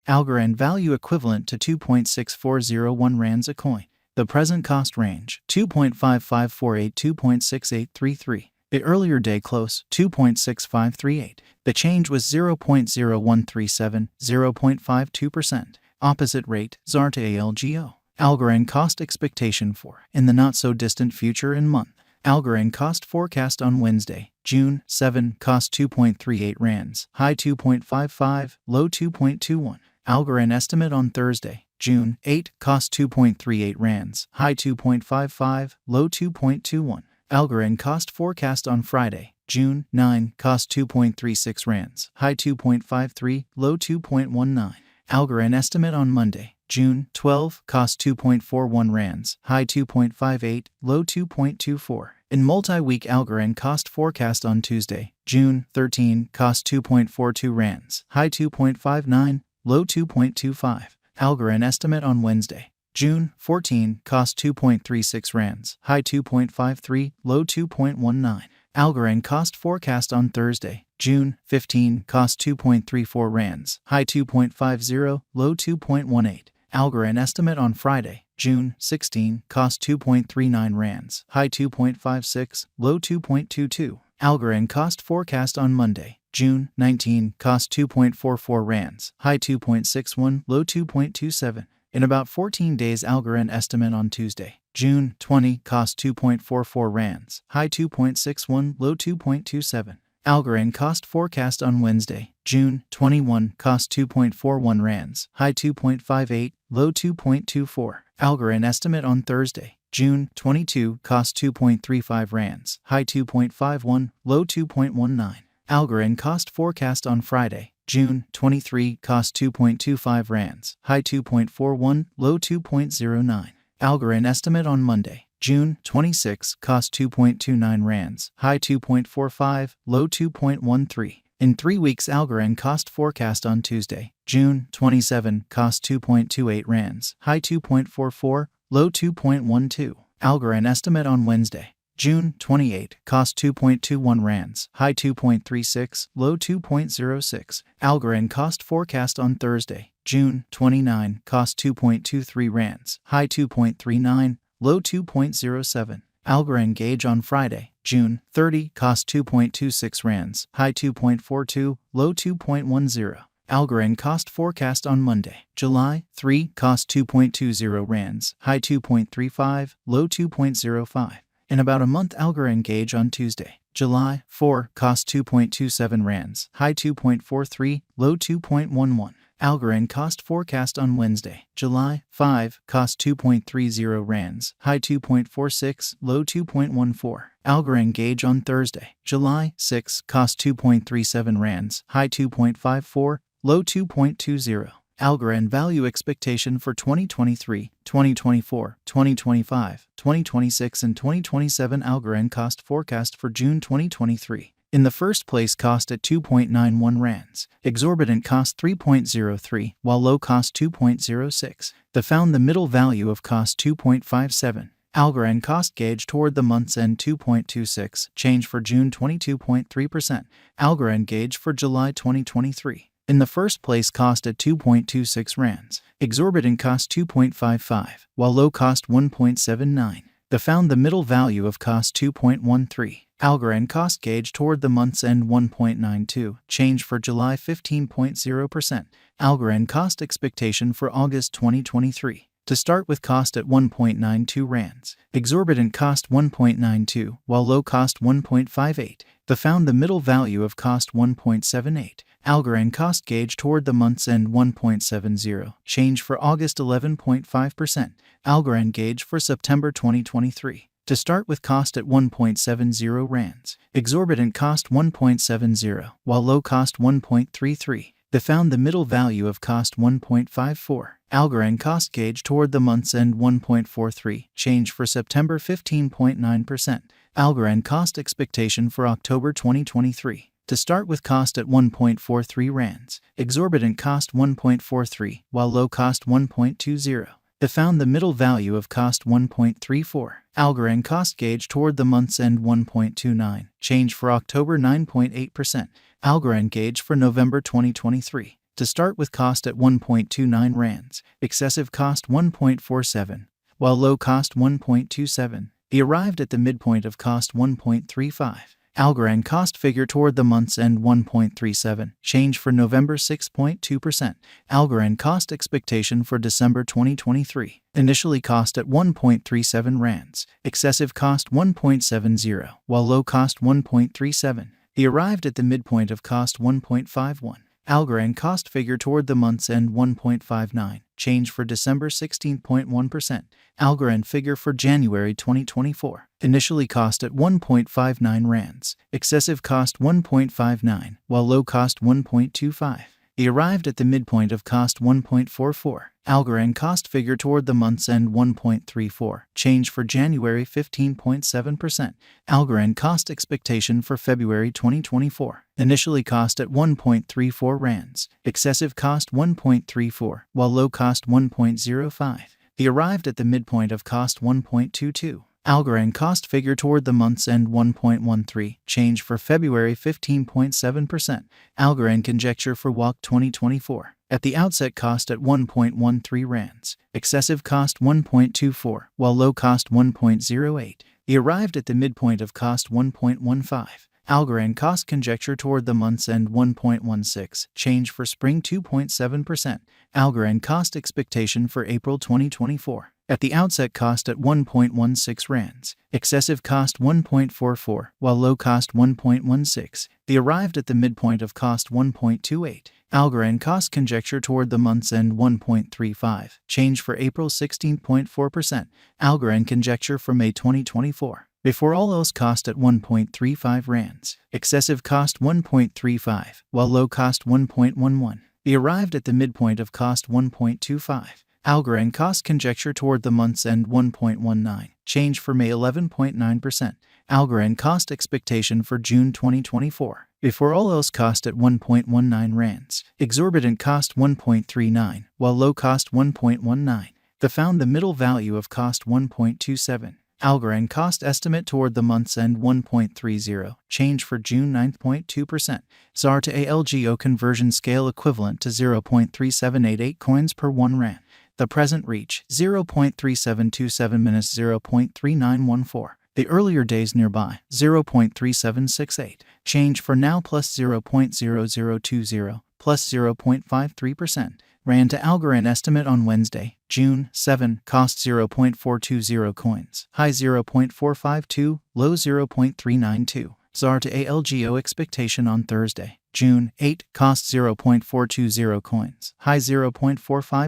Algorand value equivalent to 2.6401 rands a coin. The present cost range, 2.5548 2.6833. The earlier day close, 2.6538. The change was 0.0137, 0.52%. Opposite rate, ZAR to ALGO. Algorand cost expectation for, in the not-so-distant future and month. Algorand cost forecast on Wednesday, June 7, cost 2.38 rands, high 2.55, low 2.21. Algorand estimate on Thursday, June 8, cost 2.38 rands, high 2.55, low 2.21. Algorand cost forecast on Friday, June 9, cost 2.36 rands, high 2.53, low 2.19. Algorand estimate on Monday, June 12, cost 2.41 rands, high 2.58, low 2.24. In multi-week Algorand cost forecast on Tuesday, June 13, cost 2.42 rands, high 2.59, low 2.25. Algorand estimate on Wednesday, June 14, cost 2.36 rands, high 2.53, low 2.19. Algorand cost forecast on Thursday, June 15, cost 2.34 rands, high 2.50, low 2.18. Algorand estimate on Friday, June 16, cost 2.39 rands, high 2.56, low 2.22. Algorand cost forecast on Monday, June 19, cost 2.44 rands, high 2.61, low 2.27. In about 14 days Algorand estimate on Tuesday, June 20, cost 2.44 rands, high 2.61, low 2.27. Algorand cost forecast on Wednesday, June 21, cost 2.41 rands, high 2.58, low 2.24. Algorand estimate on Thursday, June 22, cost 2.35 rands, high 2.51, low 2.19. Algorand cost forecast on Friday, June 23, cost 2.25 rands, high 2.41, low 2.09. Algorand estimate on Monday, June 26, cost 2.29 rands, high 2.45, low 2.13. In 3 weeks Algorand cost forecast on Tuesday, June 27, cost 2.28 rands, high 2.44, low 2.12. Algorand estimate on Wednesday, June 28, cost 2.21 rands, high 2.36, low 2.06. Algorand cost forecast on Thursday, June 29, cost 2.23 rands, high 2.39, low 2.07. Algorand gauge on Friday, June 30, cost 2.26 rands, high 2.42, low 2.10. Algorand cost forecast on Monday, July 3, cost 2.20 rands, high 2.35, low 2.05. In about a month Algorand gauge on Tuesday, July 4, cost 2.27 rands, high 2.43, low 2.11. Algorand cost forecast on Wednesday, July 5, cost 2.30 rands, high 2.46, low 2.14. Algorand gauge on Thursday, July 6, cost 2.37 rands, high 2.54, low 2.20. Algorand value expectation for 2023, 2024, 2025, 2026 and 2027. Algorand cost forecast for June 2023. In the first place cost at 2.91 rands, exorbitant cost 3.03, while low cost 2.06. The found the middle value of cost 2.57. Algorand cost gauge toward the month's end 2.26, change for June 22.3%. Algorand gauge for July 2023. In the first place cost at 2.26 rands, exorbitant cost 2.55, while low cost 1.79. The found the middle value of cost 2.13. Algorand cost gauge toward the month's end 1.92, change for July 15.0%. Algorand cost expectation for August 2023. To start with cost at 1.92 rands, exorbitant cost 1.92, while low cost 1.58. The found the middle value of cost 1.78. Algorand cost gauge toward the month's end 1.70, change for August 11.5%. Algorand gauge for September 2023. To start with cost at 1.70 rands, exorbitant cost 1.70, while low cost 1.33. They found the middle value of cost 1.54. Algorand cost gauge toward the month's end 1.43, change for September 15.9%. Algorand cost expectation for October 2023. To start with cost at 1.43 rands, exorbitant cost 1.43, while low cost 1.20. They found the middle value of cost 1.34. Algorand cost gauge toward the month's end 1.29, change for October 9.8%. Algorand gauge for November 2023. To start with cost at 1.29 rands, excessive cost 1.47, while low cost 1.27. He arrived at the midpoint of cost 1.35. Algorand cost figure toward the month's end 1.37, change for November 6.2%. Algorand cost expectation for December 2023, initially cost at 1.37 rands, excessive cost 1.70, while low cost 1.37. He arrived at the midpoint of cost 1.51. Algorand cost figure toward the month's end 1.59, change for December 16.1%. Algorand figure for January 2024, initially cost at 1.59 rands, excessive cost 1.59, while low cost 1.25. He arrived at the midpoint of cost 1.44. Algorand cost figure toward the month's end 1.34, change for January 15.7%. Algorand cost expectation for February 2024, initially cost at 1.34 rands, excessive cost 1.34, while low cost 1.05. He arrived at the midpoint of cost 1.22. Algorand cost figure toward the month's end 1.13, change for February 15.7%. Algorand conjecture for WAC 2024. At the outset cost at 1.13 rands, excessive cost 1.24, while low cost 1.08. He arrived at the midpoint of cost 1.15. Algorand cost conjecture toward the month's end 1.16, change for spring 2.7%. Algorand cost expectation for April 2024. At the outset cost at 1.16 rands, excessive cost 1.44, while low cost 1.16. He arrived at the midpoint of cost 1.28. Algorand cost conjecture toward the month's end 1.35, change for April 16.4%. Algorand conjecture for May 2024. Before all else cost at 1.35 rands, excessive cost 1.35, while low cost 1.11. He arrived at the midpoint of cost 1.25. Algorand cost conjecture toward the month's end 1.19, change for May 11.9%. Algorand cost expectation for June 2024. Before all else cost at 1.19 rands, exorbitant cost 1.39, while low cost 1.19. They found the middle value of cost 1.27. Algorand cost estimate toward the month's end 1.30, change for June 9.2%. ZAR to ALGO conversion scale equivalent to 0.3788 coins per 1 rand. The present reach 0.3727 minus 0.3914. The earlier days nearby 0.3768. Change for now plus 0.0020 plus 0.53%. Rand to Algorand estimate on Wednesday, June 7, cost 0.420 coins, high 0.452, low 0.392. ZAR to ALGO expectation on Thursday, June 8, cost 0.420 coins, high 0.45.